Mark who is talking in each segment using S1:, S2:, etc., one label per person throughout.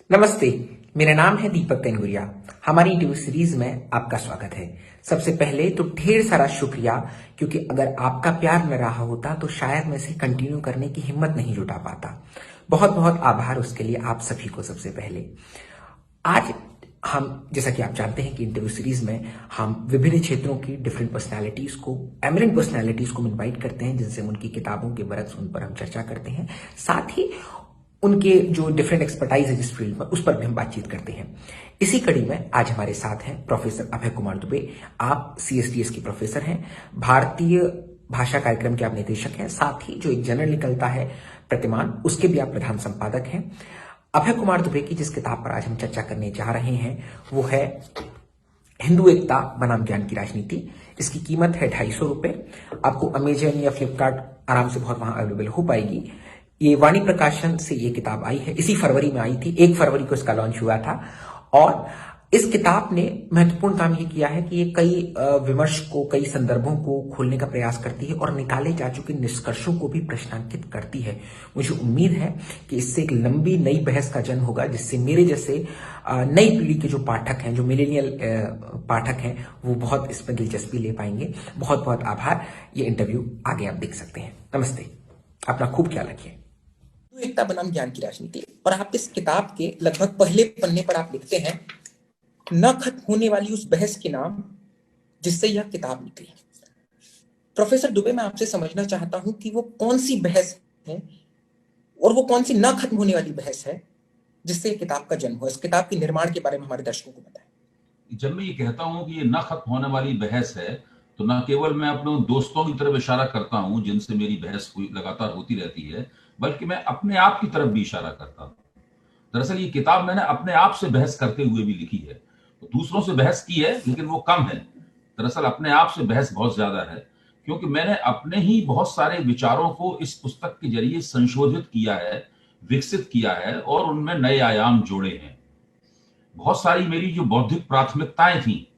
S1: नमस्ते। मेरा नाम है दीपक कनगुरिया। हमारी इंटरव्यू सीरीज में आपका स्वागत है। सबसे पहले तो ढेर सारा शुक्रिया, क्योंकि अगर आपका प्यार न रहा होता तो शायद मैं इसे कंटिन्यू करने की हिम्मत नहीं जुटा पाता। बहुत बहुत आभार उसके लिए आप सभी को। सबसे पहले आज हम, जैसा कि आप जानते हैं कि इंटरव्यू सीरीज में हम विभिन्न क्षेत्रों की डिफरेंट पर्सनालिटीज को, एमिनेंट पर्सनालिटीज को इनवाइट करते हैं, जिनसे हम उनकी किताबों के बरक्स उन पर हम चर्चा करते हैं। साथ ही उनके जो डिफरेंट एक्सपर्टाइज है जिस फील्ड में, उस पर भी हम बातचीत करते हैं। इसी कड़ी में आज हमारे साथ हैं प्रोफेसर अभय कुमार दुबे। आप सीएसटीएस के प्रोफेसर हैं, भारतीय भाषा कार्यक्रम के आप निदेशक हैं, साथ ही जो एक जर्नल निकलता है प्रतिमान, उसके भी आप प्रधान संपादक हैं। अभय कुमार दुबे की जिस किताब पर आज हम चर्चा करने जा रहे हैं वो है हिंदू एकता बनाम ज्ञान की राजनीति। इसकी कीमत है ₹250। आपको अमेजन या फ्लिपकार्ट आराम से बहुत वहां अवेलेबल हो पाएगी। ये वाणी प्रकाशन से ये किताब आई है, इसी फरवरी में आई थी, 1 फरवरी को इसका लॉन्च हुआ था। और इस किताब ने महत्वपूर्ण काम ये किया है कि ये कई विमर्श को, कई संदर्भों को खोलने का प्रयास करती है और निकाले जा चुके निष्कर्षों को भी प्रश्नांकित करती है। मुझे उम्मीद है कि इससे एक लंबी नई बहस का जन्म होगा, जिससे मेरे जैसे नई पीढ़ी के जो पाठक हैं, जो मिलेनियल पाठक हैं, वो बहुत इसमें दिलचस्पी ले पाएंगे। बहुत बहुत आभार। ये इंटरव्यू आगे आप देख सकते हैं। नमस्ते। अपना खूब ख्याल रखिए। एकता बनाम ज्ञान की राजनीति, और आप इस किताब के लगभग पहले पन्ने पर आप लिखते हैं, न खत्म होने वाली उस बहस के नाम जिससे यह किताब निकली। प्रोफेसर दुबे, मैं आपसे समझना चाहता हूं कि वो कौन सी बहस है और वो कौन सी न खत्म होने वाली बहस है जिससे ये किताब का जन्म हुआ। इस किताब के निर्माण के बारे में हमारे दर्शकों को बताएं।
S2: जब मैं ये कहता हूं कि ये न खत्म होने वाली बहस है, तो न केवल मैं अपने दोस्तों की तरफ इशारा करता हूं जिनसे मेरी बहस लगातार होती रहती है, बल्कि मैं अपने आप की तरफ भी इशारा करता हूं। दरअसल ये किताब मैंने अपने आप से बहस करते हुए भी लिखी है। तो दूसरों से बहस की है लेकिन वो कम है। दरअसल अपने आप से बहस बहुत ज्यादा है, क्योंकि मैंने अपने ही बहुत सारे विचारों को इस पुस्तक के जरिए संशोधित किया है, विकसित किया है और उनमें नए आयाम जोड़े हैं। बहुत सारी मेरी जो बौद्धिक प्राथमिकताएं थी,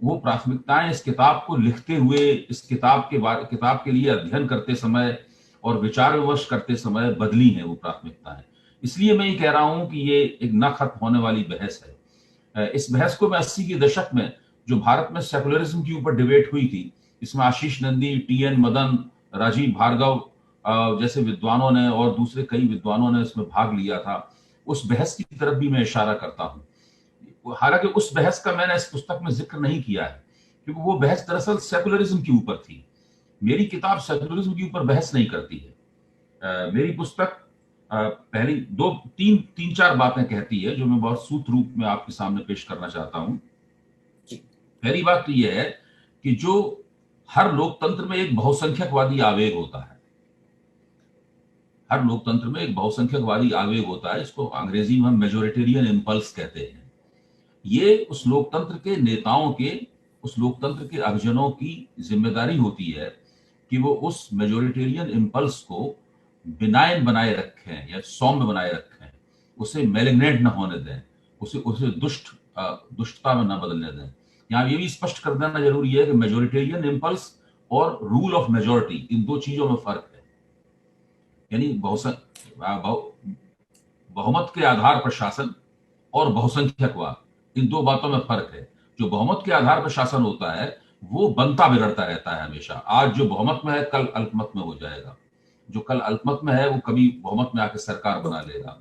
S2: वो प्राथमिकताएं इस किताब को लिखते हुए, इस किताब के लिए अध्ययन करते समय और विचार विमर्श करते समय बदली हैं वो प्राथमिकताएं। इसलिए मैं ये कह रहा हूं कि ये एक न खत्म होने वाली बहस है। इस बहस को मैं 80 के दशक में, जो भारत में सेकुलरिज्म के ऊपर डिबेट हुई थी, इसमें आशीष नंदी, टीएन मदन, राजीव भार्गव जैसे विद्वानों ने और दूसरे कई विद्वानों ने इसमें भाग लिया था, उस बहस की तरफ भी मैं इशारा करता हूं। हालांकि उस बहस का मैंने इस पुस्तक में जिक्र नहीं किया है, क्योंकि वो बहस दरअसल सेकुलरिज्म के ऊपर थी। मेरी किताब सेकुलरिज्म के ऊपर बहस नहीं करती है। मेरी पुस्तक पहली तीन चार बातें कहती है, जो मैं बहुत सूत्र रूप में आपके सामने पेश करना चाहता हूं। पहली बात तो यह है कि जो हर लोकतंत्र में एक बहुसंख्यकवादी आवेग होता है, हर लोकतंत्र में एक बहुसंख्यकवादी आवेग होता है, इसको अंग्रेजी में हम मेजोरिटेरियन इंपल्स कहते हैं। ये उस लोकतंत्र के नेताओं के, उस लोकतंत्र के अभिजनों की जिम्मेदारी होती है कि वो उस मेजोरिटेरियन इंपल्स को बिनाइन बनाए रखें या सौम्य बनाए रखें, उसे मैलिग्नेंट न होने दें, उसे दुष्टता में न बदलने दें। यहाँ ये भी स्पष्ट कर देना जरूरी है कि मेजोरिटेरियन इंपल्स और रूल ऑफ मेजोरिटी, इन दो चीजों में फर्क है। यानी बहुमत के आधार पर शासन और बहुसंख्यकवाद, इन दो बातों में फर्क है। जो बहुमत के आधार पर शासन होता है वो बनता बिगड़ता रहता है हमेशा। आज जो बहुमत में है कल अल्पमत में हो जाएगा, जो कल अल्पमत में है वो कभी बहुमत में आके सरकार बना लेगा।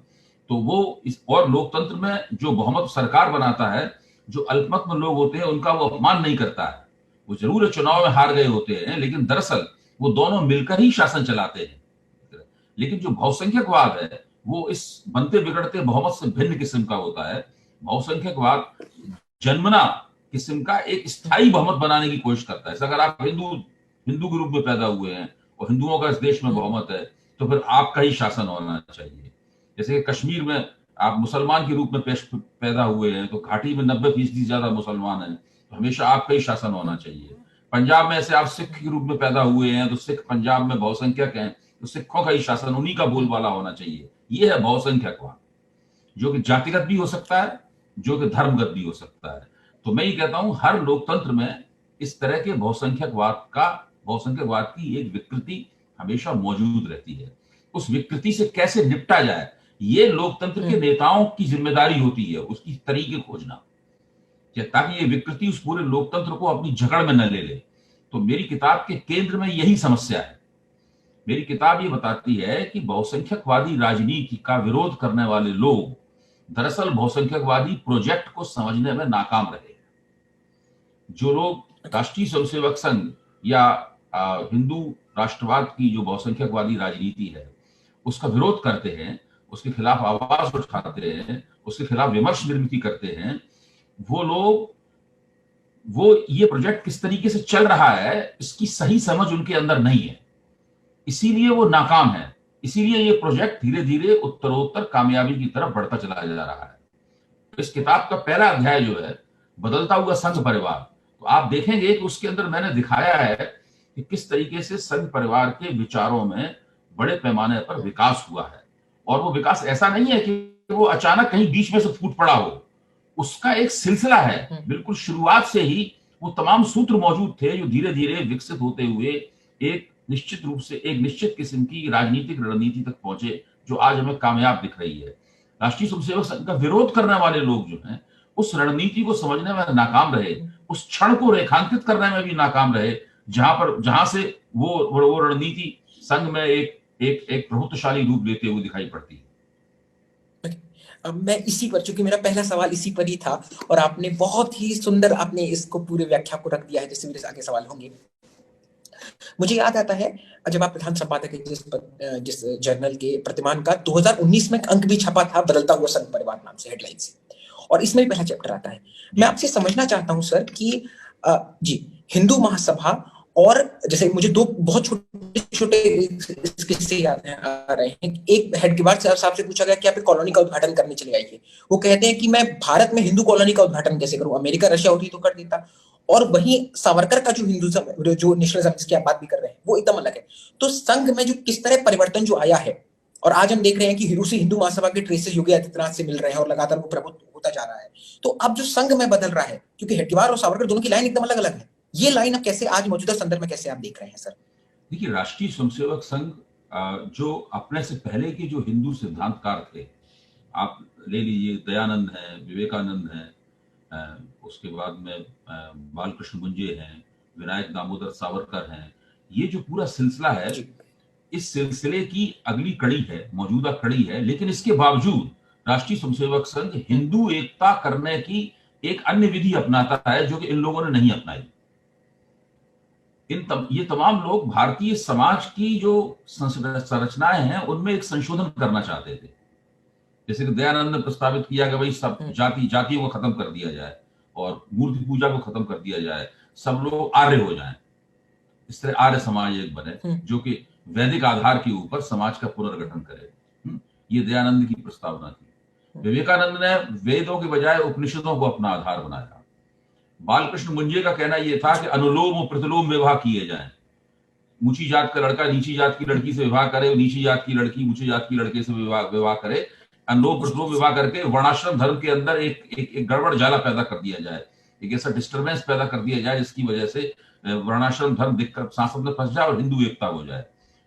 S2: तो वो और लोकतंत्र में जो बहुमत सरकार बनाता है, जो अल्पमत में लोग होते हैं उनका वो अपमान नहीं करता है। वो जरूर चुनाव में हार गए होते हैं, लेकिन दरअसल वो दोनों मिलकर ही शासन चलाते हैं। लेकिन जो बहुसंख्यकवाद है वो इस बनते बिगड़ते बहुमत से भिन्न किस्म का होता है। बहुसंख्यकवाद जन्मना किस्म का एक स्थायी बहुमत बनाने की कोशिश करता है। अगर आप हिंदू के रूप में पैदा हुए हैं और हिंदुओं का इस देश में बहुमत है, तो फिर आपका ही शासन होना चाहिए। जैसे कि कश्मीर में आप मुसलमान के रूप में पैदा हुए हैं, तो घाटी में 90% ज्यादा मुसलमान है, तो हमेशा आपका ही शासन होना चाहिए। पंजाब में ऐसे आप सिख के रूप में पैदा हुए हैं, तो सिख पंजाब में बहुसंख्यक हैं, तो सिखों का ही शासन, उन्हीं का बोलबाला होना चाहिए। ये है बहुसंख्यकवाद, जो कि जातिगत भी हो सकता है, जो कि धर्मगत भी हो सकता है। तो मैं ये कहता हूं हर लोकतंत्र में इस तरह के बहुसंख्यकवाद की एक विकृति हमेशा मौजूद रहती है। उस विकृति से कैसे निपटा जाए, ये लोकतंत्र के नेताओं की जिम्मेदारी होती है उसकी तरीके खोजना, ताकि ये विकृति उस पूरे लोकतंत्र को अपनी जकड़ में न ले ले। तो मेरी किताब के केंद्र में यही समस्या है। मेरी किताब ये बताती है कि बहुसंख्यकवादी राजनीति का विरोध करने वाले लोग दरअसल बहुसंख्यकवादी प्रोजेक्ट को समझने में नाकाम रहे। जो लोग राष्ट्रीय स्वयंसेवक संघ या हिंदू राष्ट्रवाद की जो बहुसंख्यकवादी राजनीति है उसका विरोध करते हैं, उसके खिलाफ आवाज उठाते हैं, उसके खिलाफ विमर्श निर्मित करते हैं, वो लोग ये प्रोजेक्ट किस तरीके से चल रहा है इसकी सही समझ उनके अंदर नहीं है, इसीलिए वो नाकाम है। इसीलिए ये प्रोजेक्ट धीरे धीरे उत्तरोत्तर कामयाबी की तरफ बढ़ता चला जा रहा है। इस किताब का पहला अध्याय जो है बदलता हुआ संघ परिवार, तो आप देखेंगे कि उसके अंदर मैंने दिखाया है कि किस तरीके से संघ परिवार के विचारों में बड़े पैमाने पर विकास हुआ है। और वो विकास ऐसा नहीं है कि वो अचानक कहीं बीच में से फूट पड़ा हो, उसका एक सिलसिला है। बिल्कुल शुरुआत से ही वो तमाम सूत्र मौजूद थे जो धीरे धीरे विकसित होते हुए एक निश्चित रूप से एक निश्चित किस्म की राजनीतिक रणनीति तक पहुंचे जो आज हमें कामयाब दिख रही है। राष्ट्रीय स्वयंसेवक संघ का विरोध करने वाले लोग जो हैं उस रणनीति को समझने में नाकाम रहे, उस क्षण को रेखांकित करने में भी नाकाम रहे जहां से वो रणनीति संघ में एक प्रभुत्वशाली रूप लेते हुए दिखाई पड़ती है।
S1: अब मैं इसी पर, चूंकि मेरा पहला सवाल इसी पर ही था और आपने बहुत ही सुंदर आपने इसको पूरे व्याख्या को रख दिया है, जिससे मेरे आगे सवाल होंगे। मुझे याद आता है जब आप प्रधान संपादक है जिस जर्नल के प्रतिमान का 2019 में अंक भी छपा था, बदलता हुआ संघ परिवार नाम से हेडलाइन से, और इसमें भी पहला चैप्टर आता है। मैं आपसे समझना चाहता हूं सर कि जी हिंदू महासभा और जैसे मुझे दो बहुत छोटे छोटे किस्से याद आ रहे हैं। एक हेड के बाद साहब से पूछा गया कि आप कॉलोनी का उद्घाटन करने चले आइए, वो कहते हैं कि मैं भारत में हिंदू कॉलोनी का उद्घाटन कैसे करूं, अमेरिका रशिया होती तो कर देता। और वहीं सावरकर का जो हिंदुज्म जो नेशनलिज्म जिसकी आप बात भी कर रहे हैं वो एकदम अलग है। तो संघ में जो किस तरह परिवर्तन जो आया है, और आज हम देख रहे हैं कि हिंदू महासभा के ट्रेसेस योगी आदित्यनाथ से मिल रहे हैं और लगातार वो प्रबुद्ध होता जा रहा है। तो अब जो संघ में बदल रहा है, क्योंकि हेडगेवार और सावरकर दोनों की लाइन एकदम अलग अलग है, ये लाइन अब कैसे आज मौजूदा संदर्भ में कैसे आप देख रहे हैं सर?
S2: देखिए, राष्ट्रीय स्वयंसेवक संघ जो अपने से पहले के जो हिंदू सिद्धांतकार थे, आप ले लीजिए दयानंद है, विवेकानंद है, उसके बाद में बालकृष्ण बुंजे हैं, विनायक दामोदर सावरकर हैं, ये जो पूरा सिलसिला है इस सिलसिले की अगली कड़ी है, मौजूदा कड़ी है। लेकिन इसके बावजूद राष्ट्रीय स्वयंसेवक संघ हिंदू एकता करने की एक अन्य विधि अपनाता है जो कि इन लोगों ने नहीं अपनाई। ये तमाम लोग भारतीय समाज की जो संरचनाएं हैं उनमें एक संशोधन करना चाहते थे। जैसे कि दयानंद ने प्रस्तावित किया कि भाई सब जाति को खत्म कर दिया जाए और मूर्ति पूजा को खत्म कर दिया जाए, सब लोग आर्य हो जाएं, इस तरह आर्य समाज एक बने जो कि वैदिक आधार के ऊपर समाज का पुनर्गठन करे। ये दयानंद की प्रस्तावना थी। विवेकानंद ने वेदों के बजाय उपनिषदों को अपना आधार बनाया। बालकृष्ण मुंजे का कहना यह था कि अनुलोम और प्रतिलोम विवाह किए जाएं, ऊंची जात का लड़का नीची जात की लड़की से विवाह करे, नीची जात की लड़की ऊंची जात की लड़के से विवाह करे, अनुलोम प्रतिलोम विवाह करके वर्णाश्रम धर्म के अंदर एक गड़बड़ जाला पैदा कर दिया जाए, एक ऐसा डिस्टर्बेंस पैदा कर दिया जाए जिसकी वजह से वर्णाश्रम धर्म दिक्कत सांसद में फंस जाए और हिंदू एकता हो जाए।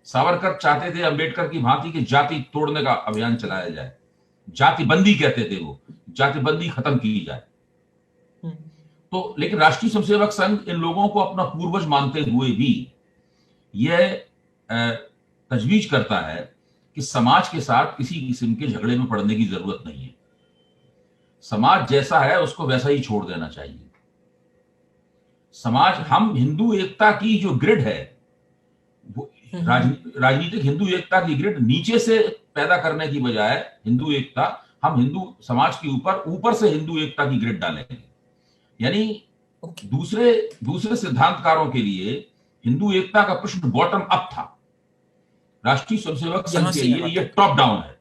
S2: सावरकर चाहते थे अंबेडकर की भांति की जाति तोड़ने का अभियान चलाया जाए, जाति बंदी कहते थे वो, जाति बंदी खत्म की जाए। तो लेकिन राष्ट्रीय स्वयंसेवक संघ इन लोगों को अपना पूर्वज मानते हुए भी यह तजवीज करता है कि समाज के साथ किसी किस्म के झगड़े में पड़ने की जरूरत नहीं है, समाज जैसा है उसको वैसा ही छोड़ देना चाहिए। समाज, हम हिंदू एकता की जो ग्रिड है वो राजनीतिक हिंदू एकता की ग्रिड नीचे से पैदा करने की बजाय हिंदू एकता हम हिंदू समाज के ऊपर से हिंदू एकता की ग्रिड डालेंगे। यानी दूसरे सिद्धांतकारों के लिए हिंदू एकता का प्रश्न बॉटम अप था, राष्ट्रीय स्वयंसेवक संघ के लिए ये टॉप डाउन है,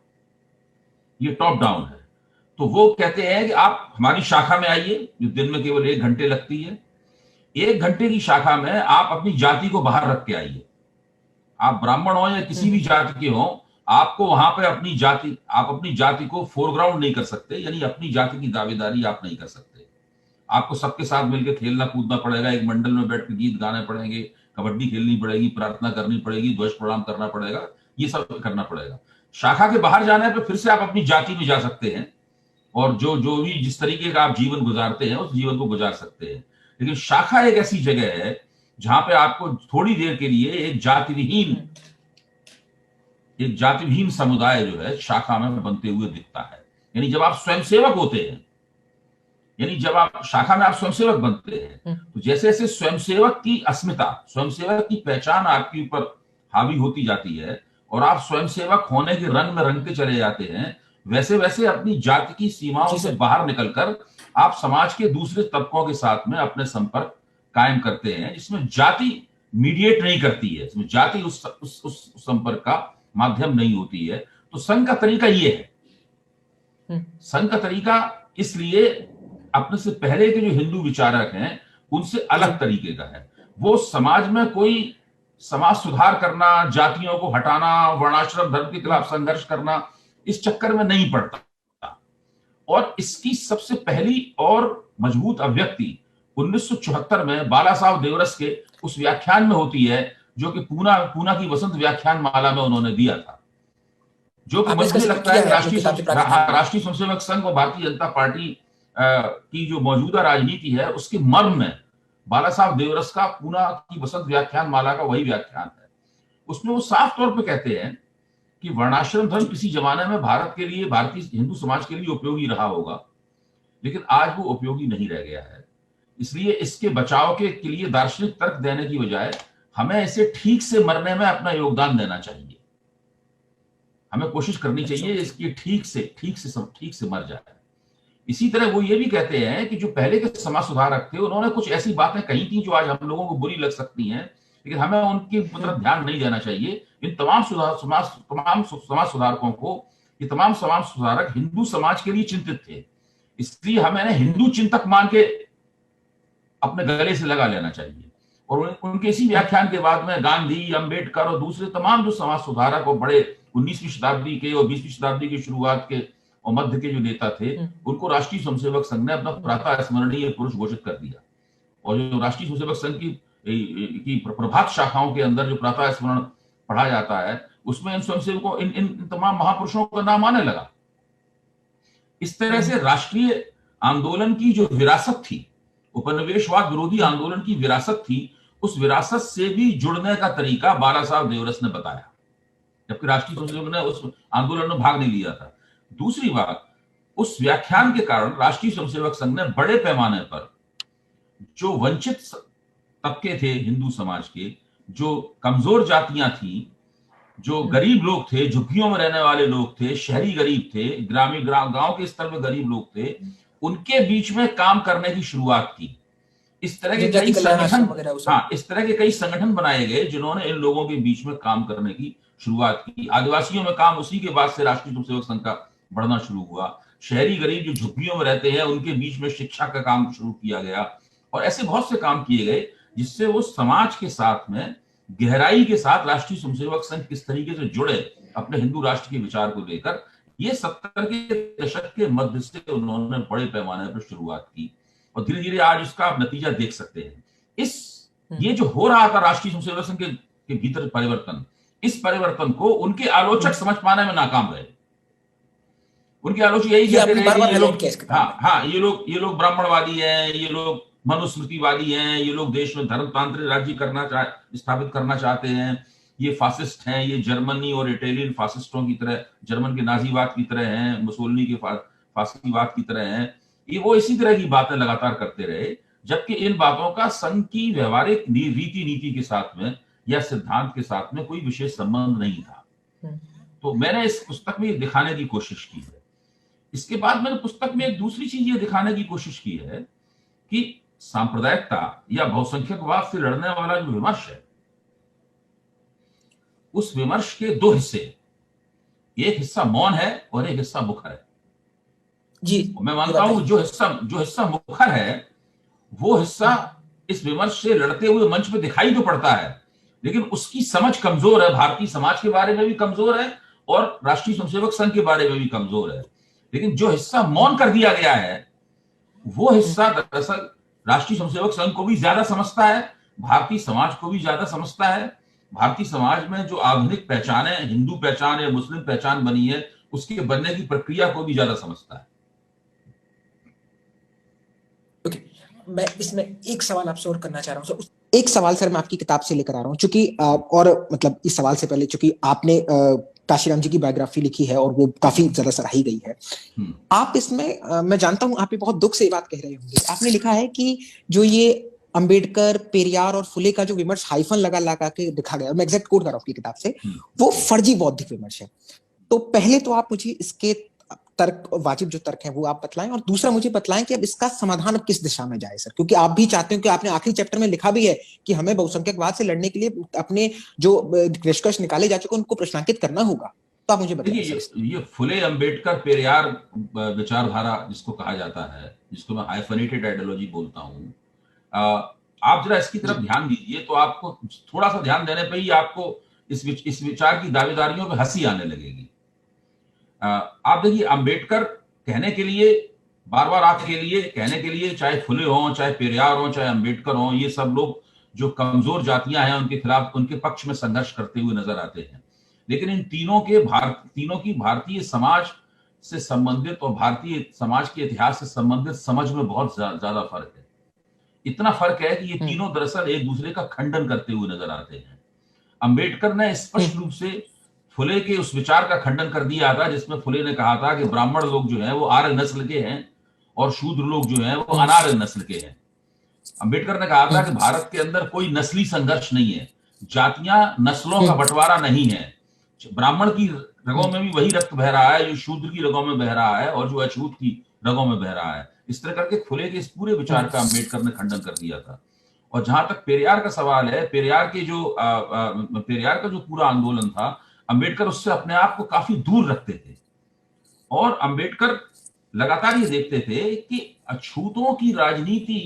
S2: ये टॉप डाउन है। तो वो कहते हैं कि आप हमारी शाखा में आइए जो दिन में केवल 1 घंटे लगती है, 1 घंटे की शाखा में आप अपनी जाति को बाहर रख के आइए। आप ब्राह्मण हो या किसी भी जाति के हो, आपको वहां पे आप अपनी जाति को फोरग्राउंड नहीं कर सकते, यानी अपनी जाति की दावेदारी आप नहीं कर सकते। आपको सबके साथ मिलकर खेलना कूदना पड़ेगा, एक मंडल में बैठ के गीत गाने पड़ेंगे, कबड्डी खेलनी पड़ेगी, प्रार्थना करनी पड़ेगी, ध्वज प्रणाम करना पड़ेगा, ये सब करना पड़ेगा। शाखा के बाहर जाने पर फिर से आप अपनी जाति में जा सकते हैं और जो जो भी जिस तरीके का आप जीवन गुजारते हैं उस जीवन को गुजार सकते हैं। लेकिन शाखा एक ऐसी जगह है जहां पे आपको थोड़ी देर के लिए एक जातिविहीन समुदाय जो है शाखा में बनते हुए दिखता है। यानी जब आप स्वयंसेवक होते हैं, यानी जब आप शाखा में आप स्वयंसेवक बनते हैं, तो जैसे जैसे स्वयंसेवक की अस्मिता, स्वयंसेवक की पहचान आपके ऊपर हावी होती जाती है और आप स्वयंसेवक होने के रंग में रंगते चले जाते हैं, वैसे वैसे अपनी जाति की सीमाओं से बाहर निकलकर आप समाज के दूसरे तबकों के साथ में अपने संपर्क कायम करते हैं, जिसमें जाति मीडिएट नहीं करती है, इसमें जाति उस संपर्क का माध्यम नहीं होती है। तो संघ का तरीका ये है। संघ का तरीका इसलिए अपने से पहले के जो हिंदू विचारक हैं उनसे अलग तरीके का है। वो समाज में कोई समाज सुधार करना, जातियों को हटाना, वर्णाश्रम धर्म के खिलाफ संघर्ष करना, इस चक्कर में नहीं पड़ता। और इसकी सबसे पहली और मजबूत अभिव्यक्ति 1974 में बाला साहब देवरस के उस व्याख्यान में होती है जो कि पूना की वसंत व्याख्यान माला में उन्होंने दिया था, जो कि मुझे लगता है राष्ट्रीय स्वयंसेवक संघ और भारतीय जनता पार्टी की जो मौजूदा राजनीति है उसके मर्म में बाला साहब देवरस का पूना की वसंत व्याख्यान माला का वही व्याख्यान है। उसमें वो साफ तौर पे कहते हैं कि वर्णाश्रम धर्म किसी जमाने में भारत के लिए, भारतीय हिंदू समाज के लिए उपयोगी रहा होगा, लेकिन आज वो उपयोगी नहीं रह गया है। इसलिए इसके बचाव के लिए दार्शनिक तर्क देने की बजाय हमें इसे ठीक से मरने में अपना योगदान देना चाहिए। हमें कोशिश करनी चाहिए इसकी ठीक से मर जाए। इसी तरह वो ये भी कहते हैं कि जो पहले के समाज सुधारक थे उन्होंने कुछ ऐसी बातें कही थी जो आज हम लोगों को बुरी लग सकती हैं, लेकिन हमें उनकी तरफ ध्यान नहीं देना चाहिए। इन तमाम समाज सुधारकों को, ये तमाम समाज सुधारक हिंदू समाज के लिए चिंतित थे, इसलिए हमें हिंदू चिंतक मान के अपने गले से लगा लेना चाहिए। और उनके इसी व्याख्यान के बाद में गांधी, अंबेडकर और दूसरे तमाम जो समाज सुधारक और बड़े 19वीं शताब्दी के और 20वीं शताब्दी की शुरुआत के और मध्य के जो नेता थे, उनको राष्ट्रीय स्वयंसेवक संघ ने अपना प्रातः स्मरणीय पुरुष घोषित कर दिया। और जो राष्ट्रीय स्वयंसेवक संघ की प्रभात शाखाओं के अंदर जो प्रातः स्मरण पढ़ा जाता है, उसमें इन स्वयंसेवकों, इन तमाम महापुरुषों का नाम आने लगा। इस तरह से राष्ट्रीय आंदोलन की जो विरासत थी, उपनिवेशवाद विरोधी आंदोलन की विरासत थी, उस विरासत से भी जुड़ने का तरीका बाला साहब देवरस ने बताया, जबकि राष्ट्रीय स्वयंसेवक ने उस आंदोलन में भाग नहीं लिया था। दूसरी बात, उस व्याख्यान के कारण राष्ट्रीय स्वयंसेवक संघ ने बड़े पैमाने पर जो वंचित तबके थे हिंदू समाज के, जो कमजोर जातियां थी, जो गरीब लोग थे, झुग्गियों में रहने वाले लोग थे, शहरी गरीब थे, ग्रामीण गांव के स्तर में गरीब लोग थे, उनके बीच में काम करने की शुरुआत की। इस तरह के कई संगठन बनाए गए जिन्होंने इन लोगों के बीच में काम करने की शुरुआत की। आदिवासियों में काम उसी के बाद से राष्ट्रीय स्वयंसेवक संघ का बढ़ना शुरू हुआ। शहरी गरीब जो झुग्गियों में रहते हैं उनके बीच में शिक्षा का काम शुरू किया गया, और ऐसे बहुत से काम किए गए जिससे वो समाज के साथ में गहराई के साथ राष्ट्रीय स्वयंसेवक संघ किस तरीके से जुड़े अपने हिंदू राष्ट्र के विचार को लेकर। ये 70 के दशक के मध्य से उन्होंने बड़े पैमाने पर शुरुआत की और धीरे धीरे आज उसका आप नतीजा देख सकते हैं। ये जो हो रहा था राष्ट्रीय स्वयंसेवक संघ के भीतर परिवर्तन, इस परिवर्तन को उनके आलोचक समझ पाने में नाकाम रहे। उनके आलोचक यही कहते रहे ये लोग ब्राह्मणवादी हैं, ये लोग मनुस्मृतिवादी हैं, ये लोग देश में धर्मतांत्रिक राज्य स्थापित करना चाहते हैं, ये फासिस्ट हैं, ये जर्मनी और इटालियन फासिस्टों की तरह, जर्मन के नाजीवाद की तरह हैं, मुसोलिनी के फासिस्टवाद की तरह हैं। ये वो इसी तरह की बातें लगातार करते रहे, जबकि इन बातों का संघ की व्यवहारिक रीति नीति के साथ में या सिद्धांत के साथ में कोई विशेष संबंध नहीं था। तो मैंने इस पुस्तक में ये दिखाने की कोशिश की है। इसके बाद मैंने पुस्तक में एक दूसरी चीज ये दिखाने की कोशिश की है कि सांप्रदायिकता या बहुसंख्यकवाद से लड़ने वाला जो विमर्श है, उस विमर्श के दो हिस्से, एक हिस्सा मौन है और एक हिस्सा मुखर है जी। मैं मानता हूं जो हिस्सा मुखर है वो हिस्सा इस विमर्श से लड़ते हुए मंच पे दिखाई तो पड़ता है, लेकिन उसकी समझ कमजोर है, भारतीय समाज के बारे में भी कमजोर है और राष्ट्रीय स्वयंसेवक संघ के बारे में भी कमजोर है। लेकिन जो हिस्सा मौन कर दिया गया है वो हिस्सा दरअसल राष्ट्रीय स्वयंसेवक संघ को भी ज्यादा समझता है, भारतीय समाज को भी ज्यादा समझता है भारतीय समाज में जो आधुनिक पहचान है, हिंदू पहचान या मुस्लिम पहचान बनी है, उसके बनने की प्रक्रिया को भी ज्यादा समझता है।
S1: ओके, मैं इसमें एक सवाल आपसे और करना चाह रहा हूँ सर। एक सवाल सर मैं आपकी किताब से लेकर आ रहा हूँ, चूंकि और मतलब इस सवाल से पहले चूंकि आपने काशीराम जी की बायोग्राफी लिखी है और वो काफी ज्यादा सराही गई है। आप इसमें मैं जानता हूं आप ये बहुत दुख से ये बात कह रहे होंगे। आपने लिखा है कि जो ये अंबेडकर, पेरियार और फुले का जो विमर्श हाइफन लगा लगा के लिखा गया, मैं एग्जैक्ट कोट कर रहा हूं आपकी किताब से, वो फर्जी बौद्धिक विमर्श है। तो पहले तो आप मुझे इसके तर्क, वाजिब जो तर्क है वो आप बतलाएं, और दूसरा मुझे बतलाएं कि अब इसका समाधान अब किस दिशा में जाए सर, क्योंकि आप भी चाहते हो कि आपने आखिरी चैप्टर में लिखा भी है कि हमें बहुसंख्यकवाद से लड़ने के लिए अपने जो निष्कर्ष निकाले जा चुके उनको प्रश्नांकित करना होगा। तो आप मुझे बताइए सर।
S2: ये फुले, अंबेडकर, पेरियार विचारधारा जिसको कहा जाता है, जिसको मैं हाइफनेटेड आइडियोलॉजी बोलता हूँ, आप जरा इसकी तरफ ध्यान दीजिए तो आपको थोड़ा सा ध्यान देने पे ही आपको इस विचार की दावेदारियों पे हंसी आने लगेगी। आप देखिए, अंबेडकर कहने के लिए, बार बार आपके लिए कहने के लिए, चाहे फुले हों, चाहे पेरियार हों, चाहे अंबेडकर हों, ये सब लोग जो कमजोर जातियां हैं उनके खिलाफ, उनके पक्ष में संघर्ष करते हुए नजर आते हैं। लेकिन इन तीनों की भारतीय समाज से संबंधित और भारतीय समाज के इतिहास से संबंधित समझ में बहुत ज्यादा फर्क है। इतना फर्क है कि ये तीनों दरअसल एक दूसरे का खंडन करते हुए नजर आते हैं। अंबेडकर ने स्पष्ट रूप से फुले के उस विचार का खंडन कर दिया था जिसमें फुले ने कहा था कि ब्राह्मण लोग जो हैं वो आर्य नस्ल के हैं और शूद्र लोग जो हैं वो अनार्य नस्ल के हैं। अंबेडकर ने कहा था कि भारत के अंदर कोई नस्ली संघर्ष नहीं है, जातियां, नस्लों का बंटवारा नहीं है। ब्राह्मण की रगों में भी वही रक्त बह रहा है जो शूद्र की रगों में बह रहा है और जो अछूत की रगों में बह रहा है। इस तरह करके फुले के इस पूरे विचार का अंबेडकर ने खंडन कर दिया था। और जहां तक पेरियार का सवाल है, पेरियार का जो पूरा आंदोलन था, अंबेडकर उससे अपने आप को काफी दूर रखते थे। और अंबेडकर लगातार ये देखते थे कि अछूतों की राजनीति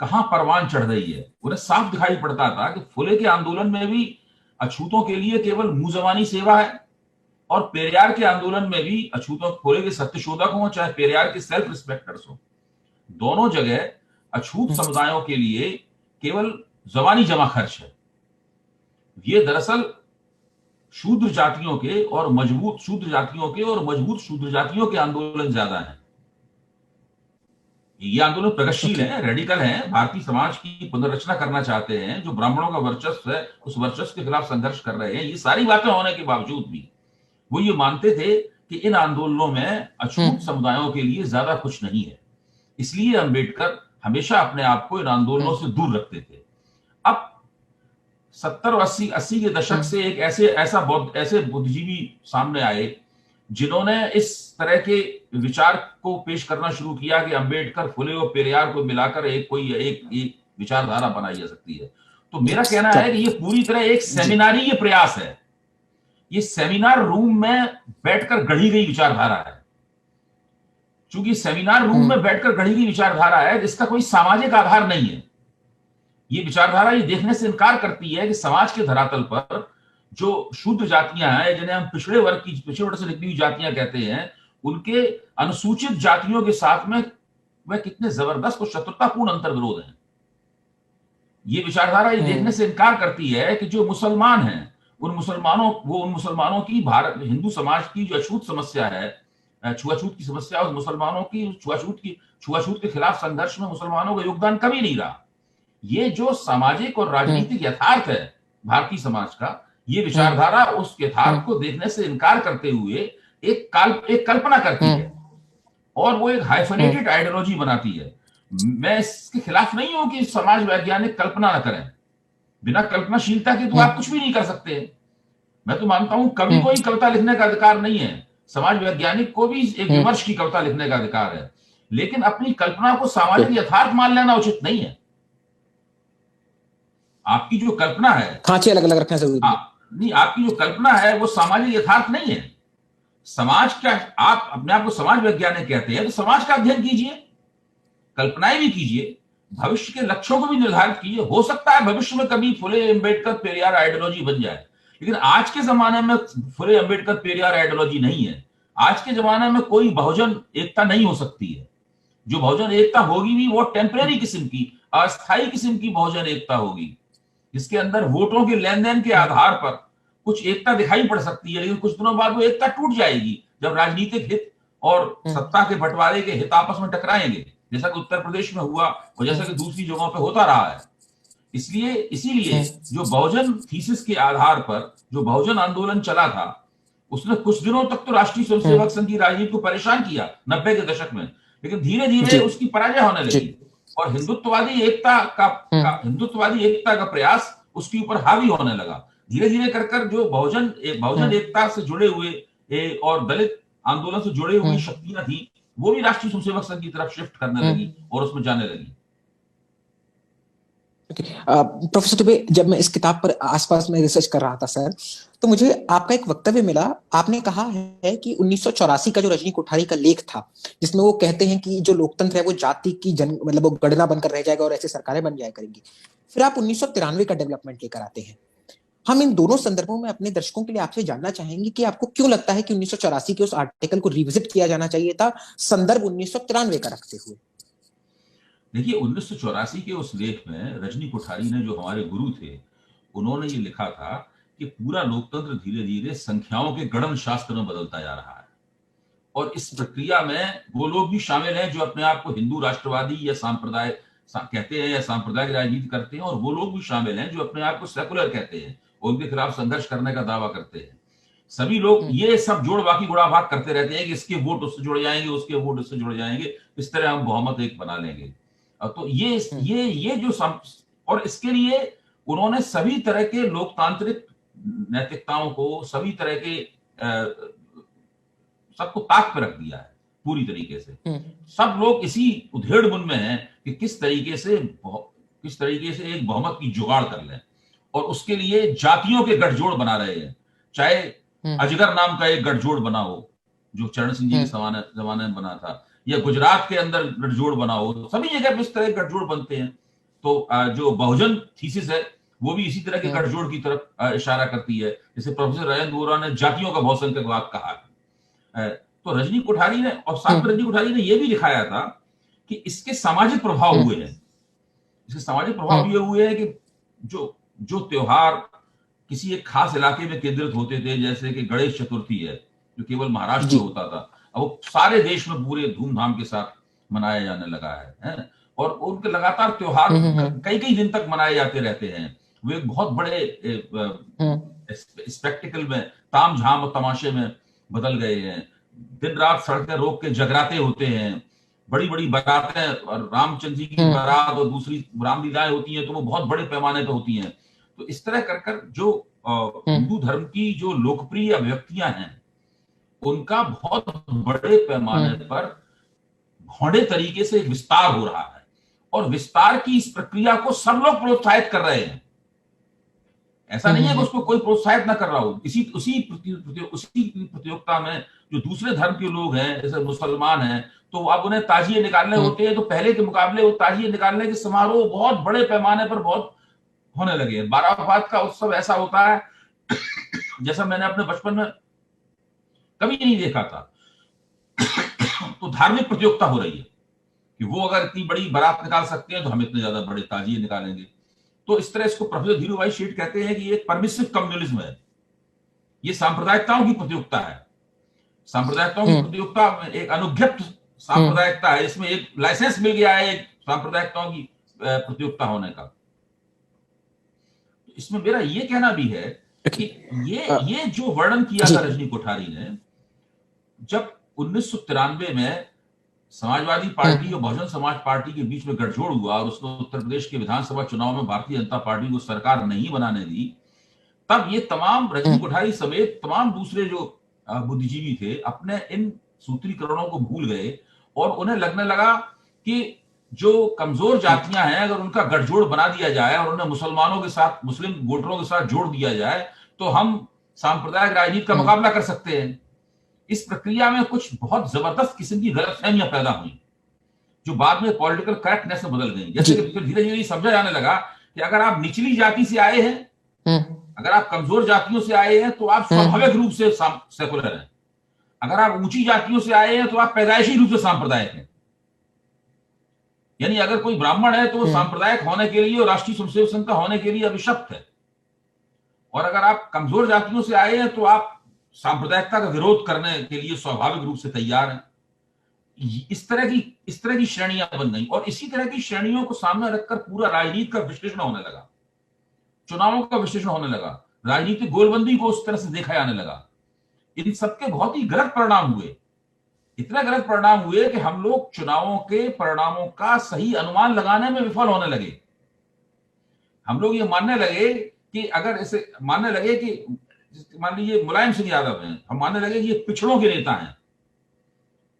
S2: कहां परवान चढ़ रही है। उन्हें साफ दिखाई पड़ता था कि फुले के आंदोलन में भी अछूतों के लिए केवल मुंह जबानी सेवा है, और पेरियार के आंदोलन में भी अछूतों, फुले के सत्यशोधक हों चाहे पेरियार के सेल्फ रिस्पेक्टर्स हों, दोनों जगह अछूत समुदायों के लिए केवल जबानी जमा खर्च है। ये दरअसल शूद्र जातियों के और मजबूत शूद्र जातियों के आंदोलन ज्यादा है। ये आंदोलन प्रगतिशील है, रेडिकल है, भारतीय समाज की पुनर्रचना करना चाहते हैं, जो ब्राह्मणों का वर्चस्व है उस वर्चस्व के खिलाफ संघर्ष कर रहे हैं। ये सारी बातें होने के बावजूद भी वो ये मानते थे कि इन आंदोलनों में अछूत समुदायों के लिए ज्यादा कुछ नहीं है। इसलिए अंबेडकर हमेशा अपने आप को इन आंदोलनों से दूर रखते थे। अब 70 और 80 के दशक से एक ऐसे बुद्धिजीवी सामने आए जिन्होंने इस तरह के विचार को पेश करना शुरू किया कि अंबेडकर, फुले और पेरियार को मिलाकर एक विचारधारा बनाई जा सकती है। तो मेरा कहना है कि ये पूरी तरह एक सेमिनारी ये प्रयास है, ये सेमिनार रूम में बैठकर गढ़ी गई विचारधारा है। चूंकि सेमिनार रूम में बैठकर गढ़ी गई विचारधारा है जिसका कोई सामाजिक आधार नहीं है। ये विचारधारा ये देखने से इनकार करती है कि समाज के धरातल पर जो शूद्र जातियां हैं, जिन्हें हम पिछड़े वर्ग से निकली हुई जातियां कहते हैं, उनके अनुसूचित जातियों के साथ में वह कितने जबरदस्त और शत्रुतापूर्ण अंतर्विरोध हैं। ये विचारधारा ये देखने से इनकार करती है कि जो मुसलमान हैं, उन मुसलमानों की हिंदू समाज की जो अछूत समस्या है, छुआछूत की समस्या, उस मुसलमानों की छुआछूत के खिलाफ संघर्ष में मुसलमानों का योगदान कभी नहीं रहा। ये जो सामाजिक और राजनीतिक यथार्थ है भारतीय समाज का, ये विचारधारा उस यथार्थ को देखने से इनकार करते हुए एक कल्पना करती है और वो एक हाइफनेटेड आइडियोलॉजी बनाती है। मैं इसके खिलाफ नहीं हूं कि समाज वैज्ञानिक कल्पना न करें। बिना कल्पनाशीलता के तो आप कुछ भी नहीं कर सकते। मैं तो मानता हूं कवि को ही कविता लिखने का अधिकार नहीं है, समाज वैज्ञानिक को भी एक विमर्श की कविता लिखने का अधिकार है, लेकिन अपनी कल्पना को सामाजिक यथार्थ मान लेना उचित नहीं है। आपकी जो कल्पना है,
S1: खांचे अलग अलग रखना जरूरी है।
S2: नहीं, आपकी जो कल्पना है वो सामाजिक यथार्थ नहीं है। समाज का, आप अपने आप को समाज वैज्ञानिक कहते हैं तो समाज का अध्ययन कीजिए, कल्पनाएं भी कीजिए, भविष्य के लक्ष्यों को भी निर्धारित कीजिए। हो सकता है भविष्य में कभी फुले, अंबेडकर, पेरियार आइडियोलॉजी बन जाए, लेकिन आज के जमाने में फुले, अंबेडकर, पेरियार आइडियोलॉजी नहीं है। आज के जमाने में कोई बहुजन एकता नहीं हो सकती है। जो बहुजन एकता होगी भी वो टेम्परेरी किस्म की, अस्थायी किस्म की बहुजन एकता होगी। जिसके अंदर वोटों के लेन देन के आधार पर कुछ एकता दिखाई पड़ सकती है, लेकिन कुछ दिनों बाद वो एकता टूट जाएगी जब राजनीतिक हित और सत्ता के बंटवारे के हित आपस में टकराएंगे, जैसा कि उत्तर प्रदेश में हुआ और जैसा कि दूसरी जगहों पर होता रहा है। इसलिए इसीलिए जो बहुजन थीसिस के आधार पर जो बहुजन आंदोलन चला था, उसने कुछ दिनों तक तो राष्ट्रीय स्वयंसेवक संघ की राजनीति को परेशान किया 90 के दशक में, लेकिन धीरे धीरे उसकी पराजय होने लगी और हिंदुत्ववादी एकता का प्रयास उसके ऊपर हावी होने लगा। धीरे धीरे कर जो बहुजन एकता से जुड़े हुए और दलित आंदोलन से जुड़े हुई शक्तियां थी, वो भी राष्ट्रीय स्वयंसेवक संघ की तरफ शिफ्ट करने लगी और उसमें जाने लगी।
S1: प्रोफेसर दुबे, जब मैं इस किताब पर आसपास में रिसर्च कर रहा था सर, तो मुझे आपका एक वक्तव्य मिला। आपने कहा है कि 1984 का जो रजनी कोठारी का लेख था, जिसमें वो कहते हैं कि जो लोकतंत्र है वो जाति की मतलब वो गणना बनकर रह जाएगा और ऐसे सरकारें बन जाया करेंगी। फिर आप 1993 का डेवलपमेंट लेकर आते हैं। हम इन दोनों संदर्भों में अपने दर्शकों के लिए आपसे जानना चाहेंगे कि आपको क्यों लगता है कि 1984 के उस आर्टिकल को रिविजिट किया जाना चाहिए था, संदर्भ 1993 का रखते हुए।
S2: देखिए, 1984 के उस लेख में रजनी कोठारी ने, जो हमारे गुरु थे, उन्होंने ये लिखा था कि पूरा लोकतंत्र धीरे धीरे संख्याओं के गणन शास्त्र में बदलता जा रहा है और इस प्रक्रिया में वो लोग भी शामिल हैं जो अपने आप को हिंदू राष्ट्रवादी या सांप्रदाय कहते हैं या सांप्रदायिक राजनीति करते हैं, और वो लोग भी शामिल हैं जो अपने आप को सेकुलर कहते हैं और उनके खिलाफ संघर्ष करने का दावा करते हैं। सभी लोग ये सब जोड़ बाकी गुणा भाग करते रहते हैं कि इसके वोट उससे जुड़ जाएंगे, उसके वोट उससे जुड़ जाएंगे, इस तरह हम बहुमत एक बना लेंगे। तो ये जो और इसके लिए उन्होंने सभी तरह के लोकतांत्रिक नैतिकताओं को, सभी तरह के सबको ताक पर रख दिया है पूरी तरीके से। सब लोग इसी उधेड़-बुन में हैं कि किस तरीके से एक बहुमत की जुगाड़ कर लें और उसके लिए जातियों के गठजोड़ बना रहे हैं। चाहे अजगर नाम का एक गठजोड़ बना हो, जो चरण सिंह जी के जमाने में बना था, या गुजरात के अंदर गठजोड़ बना हो, सभी जगह इस तरह गठजोड़ बनते हैं। तो जो बहुजन थीसिस है वो भी इसी तरह के गठजोड़ की तरफ इशारा करती है। जैसे प्रोफेसर राजेंद्र वोरा ने जातियों का बहुसंख्यकवाद कहा है, तो रजनी कोठारी ने और साथ में रजनी कोठारी ने यह भी दिखाया था कि इसके सामाजिक प्रभाव हुए हैं। इसके सामाजिक प्रभाव ये हुए हैं कि जो त्योहार किसी एक खास इलाके में केंद्रित होते थे, जैसे कि गणेश चतुर्थी है जो केवल महाराष्ट्र में होता था, अब वो सारे देश में पूरे धूमधाम के साथ मनाया जाने लगा है? और उनके लगातार त्योहार कई कई दिन तक मनाए जाते रहते हैं। वो एक बहुत बड़े स्पेक्टिकल में, ताम झाम और तमाशे में बदल गए हैं। दिन रात सड़कें रोक के जगराते होते हैं, बड़ी बड़ी बारातें, और रामचंद्र जी की बारात और दूसरी रामलीलाएं होती हैं तो वो बहुत बड़े पैमाने पर होती हैं। तो इस तरह कर जो हिंदू धर्म की जो लोकप्रिय व्यक्तियां हैं, उनका बहुत बड़े पैमाने पर भौड़े तरीके से विस्तार हो रहा है और विस्तार की इस प्रक्रिया को सब लोग प्रोत्साहित कर रहे हैं। ऐसा नहीं है कि उसको कोई प्रोत्साहित ना कर रहा हो। उसी प्रतियोगिता में जो दूसरे धर्म के लोग हैं, जैसे मुसलमान हैं, तो अब उन्हें ताजिए निकालने होते हैं, तो पहले के मुकाबले वो ताजिए निकालने के समारोह बहुत बड़े पैमाने पर बहुत होने लगे। बारात का उत्सव ऐसा होता है जैसा मैंने अपने बचपन में कभी नहीं देखा था। तो धार्मिक प्रतियोगिता हो रही है कि वो अगर इतनी बड़ी बारात निकाल सकते हैं तो हम इतने ज्यादा बड़े ताजिए निकालेंगे। तो इस तरह इसको प्रोफेसर धीरूभाई शेठ कहते हैं कि ये परमिसिव कम्युनिज्म है, ये सांप्रदायिकताओं की प्रतियोगिता है। सांप्रदायिकताओं की प्रतियोगिता एक अनुज्ञप्त सांप्रदायिकता है, इसमें एक लाइसेंस मिल गया है एक सांप्रदायिकताओं की प्रतियोगिता होने का। इसमें मेरा ये कहना भी है कि ये जो वर्णन किया था रजनी कोठारी ने, जब 1993 में समाजवादी पार्टी और बहुजन समाज पार्टी के बीच में गठजोड़ हुआ और उसने उत्तर प्रदेश के विधानसभा चुनाव में भारतीय जनता पार्टी को सरकार नहीं बनाने दी, तब ये तमाम रजनी कोठारी समेत तमाम दूसरे जो बुद्धिजीवी थे अपने इन सूत्रीकरणों को भूल गए और उन्हें लगने लगा कि जो कमजोर जातियां हैं अगर उनका गठजोड़ बना दिया जाए और उन्हें मुसलमानों के साथ, मुस्लिम वोटरों के साथ जोड़ दिया जाए तो हम सांप्रदायिक राजनीति का मुकाबला कर सकते हैं। इस प्रक्रिया में कुछ बहुत जबरदस्त किस्म की गलतफहमियां पैदा हुई जो बाद में पॉलिटिकल करेक्टनेस में बदल गई। जैसे कि धीरे धीरे समझा जाने लगा कि अगर आप निचली जाति से आए हैं, अगर आप कमजोर जातियों से आए हैं तो आप स्वाभाविक रूप से सेकुलर हैं, अगर आप ऊंची जातियों से आए हैं तो आप पैदाइशी रूप से सांप्रदायिक हैं। यानी अगर कोई ब्राह्मण है तो वो सांप्रदायिक होने के लिए और राष्ट्रीय स्वयंसेवक संघ का होने के लिए अभिशप्त है, और अगर आप कमजोर जातियों से आए हैं तो आप सांप्रदायिकता का विरोध करने के लिए स्वाभाविक रूप से तैयार हैं। इस तरह की श्रेणियां बन गई, और इसी तरह की श्रेणियों को सामने रखकर पूरा राजनीति का विश्लेषण होने लगा, चुनावों का विश्लेषण होने लगा, राजनीतिक गोलबंदी को उस तरह से देखा जाने लगा। इन सबके बहुत ही गलत परिणाम हुए, इतना गलत परिणाम हुए कि हम लोग चुनावों के परिणामों का सही अनुमान लगाने में विफल होने लगे। हम लोग ये मानने लगे कि अगर ऐसे मानने लगे कि मान लीजिए मुलायम सिंह यादव हैं, हम मानने लगे कि ये पिछड़ों के नेता हैं।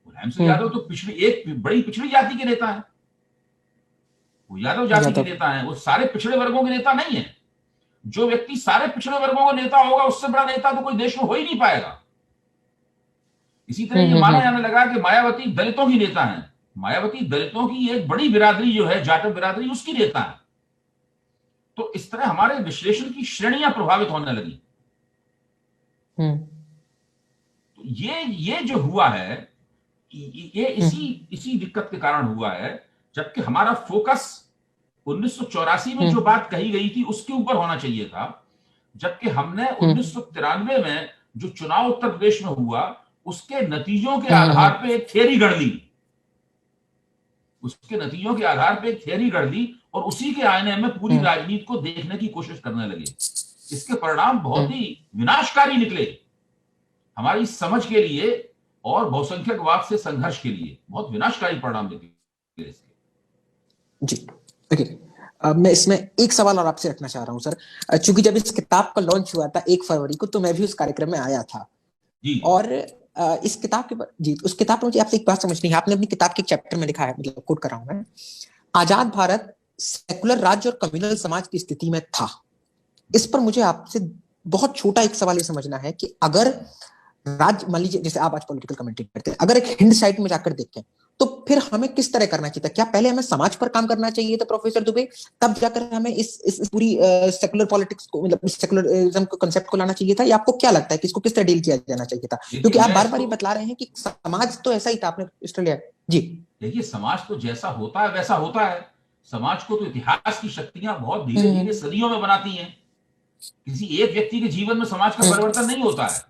S2: मुलायम सिंह यादव तो एक बड़ी पिछड़ी जाति के नेता हैं, वो यादव जाति के नेता हैं, वो सारे पिछड़े वर्गों के नेता नहीं है। जो व्यक्ति सारे पिछड़े वर्गों का नेता होगा, उससे बड़ा नेता तो कोई देश में हो ही नहीं पाएगा। इसी तरह ये माना जाने लगा कि मायावती दलितों की नेता है। मायावती दलितों की एक बड़ी बिरादरी जो है जाटव बिरादरी, उसकी नेता है। तो इस तरह हमारे विश्लेषण की श्रेणियां प्रभावित होने लगी। तो ये जो हुआ है, ये इसी दिक्कत के कारण हुआ है, जबकि हमारा फोकस 1984 में जो बात कही गई थी उसके ऊपर होना चाहिए था, जबकि हमने 1993 में जो चुनाव उत्तर प्रदेश में हुआ उसके नतीजों के आधार पे एक थियरी गढ़ ली, उसके नतीजों के आधार पे एक थियरी गढ़ ली और उसी के आईने में पूरी राजनीति को देखने की कोशिश करने लगे। इसके परिणाम बहुत ही विनाशकारी निकले हमारी समझ के लिए और बहुसंख्यकवाद से संघर्ष के लिए, बहुत विनाशकारी परिणाम निकले इसके।
S1: जी देखिए, मैं इसमें एक सवाल और आपसे रखना चाह रहा हूं सर, चूंकि जब इस किताब का लॉन्च हुआ था 1 फरवरी को, तो मैं भी उस कार्यक्रम में आया था
S2: जी।
S1: और इस किताब के जी उस किताब में मुझे आपसे एक बात समझनी है। आपने अपनी किताब के चैप्टर में लिखा है, मतलब कोट कर रहा हूं मैं, आजाद भारत सेकुलर राज्य और कम्युनल समाज की स्थिति में था। इस पर मुझे आपसे बहुत छोटा एक सवाल ये समझना है कि अगर राज्य, मान लीजिए जैसे आप आज पॉलिटिकल कमेंट्री करते हैं, अगर एक हिंद साइड में जाकर देखें तो फिर हमें किस तरह करना चाहिए था? क्या पहले हमें समाज पर काम करना चाहिए था प्रोफेसर दुबे, तब जाकर हमें इस पूरी सेकुलर पॉलिटिक्स को, मतलब सेकुलरिज्म को, कांसेप्ट को लाना चाहिए था? या आपको क्या लगता है कि इसको किस तरह डील किया जाना चाहिए था? क्योंकि आप बार बार ये बतला रहे हैं कि समाज तो ऐसा ही था, आपने ऑस्ट्रेलिया जी।
S2: देखिए, समाज तो जैसा होता है वैसा होता है। समाज को तो इतिहास की शक्तियां बहुत धीरे धीरे सदियों में बनाती हैं। किसी एक व्यक्ति के जीवन में समाज का परिवर्तन नहीं होता है।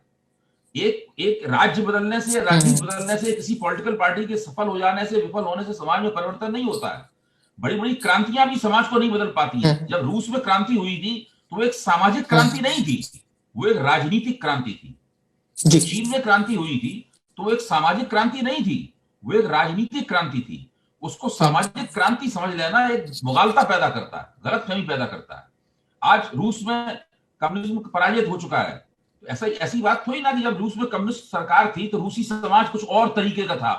S2: एक राज्य बदलने से, राजनीति बदलने से, किसी पॉलिटिकल पार्टी के सफल हो जाने से, विफल होने से समाज में परिवर्तन नहीं होता है। बड़ी बड़ी क्रांतियां भी समाज को नहीं बदल पाती हैं। जब रूस में क्रांति हुई थी तो वो एक सामाजिक क्रांति नहीं थी, वो एक राजनीतिक क्रांति थी। चीन में क्रांति हुई थी तो वो एक सामाजिक क्रांति नहीं थी, वो एक राजनीतिक क्रांति थी। उसको सामाजिक क्रांति समझ लेना एक मुगालता पैदा करता है, गलतफहमी पैदा करता है। आज रूस में कम्युनिज्म पराजित हो चुका है, तो ऐसी बात थोड़ी ना कि जब रूस में कम्युनिस्ट सरकार थी तो रूसी समाज कुछ और तरीके का था,